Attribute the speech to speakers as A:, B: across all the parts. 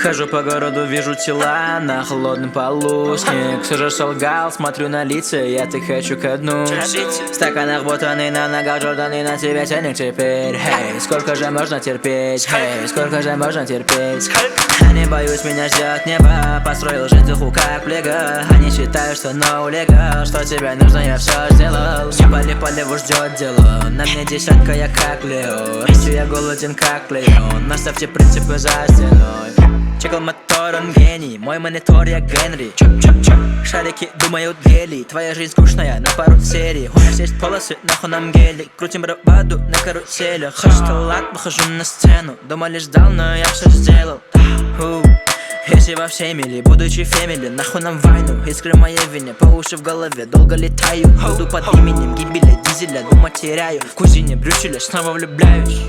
A: Хожу по городу, вижу тела на холодном полу. Снег все же солгал, смотрю на лица, я-то хочу ко дну. В стаканах ботаны, на ногах Джорданы, на тебя тянет теперь. Хей, сколько же можно терпеть? Хей, сколько же можно терпеть? Я не боюсь, меня ждет небо. Построил жизнь духу как лего. Они считают, что no legal, что тебе нужно, я все сделал. Не по леву ждет дело. На мне десятка, я как Лео. Речью я голоден как Леон. Наставьте принципы за стеной. Чекал мотор, он гений. Мой монитор, я Генри. Шарики думают гелий. Твоя жизнь скучная на пару серий. У нас есть полосы, нахуй нам гелий. Крутим браваду на каруселях. Хочешь талант, выхожу на сцену. Думали, ждал, но я все сделал. Если во всей мили, будучи фемили, нахуй нам войну. Искры моей вине, по уши в голове, долго летаю. Буду под именем гибеля, дизеля, думать теряю. В кузине брючеля, снова влюбляюсь.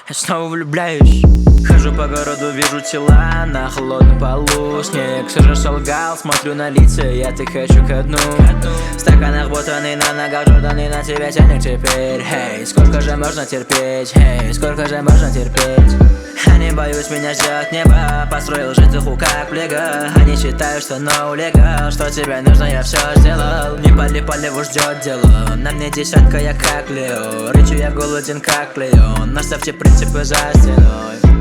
A: Я снова влюбляюсь. Хожу по городу, вижу тела на холодном полу. Снег все же солгал, смотрю на лица, я-то хочу ко дну. В стаканах ботаны, на ногах Джорданы, на тебя тянет теперь. Хей, сколько же можно терпеть? Хей, сколько же можно терпеть? Я не боюсь, меня ждет небо. Построил жизнь духу как лего. Они считают, что no legal, что тебе нужно, я все сделал. Не по леву ждет дело. На мне десятка, я как Лео. Речью я голоден как Леон. Наставьте принципы за стеной.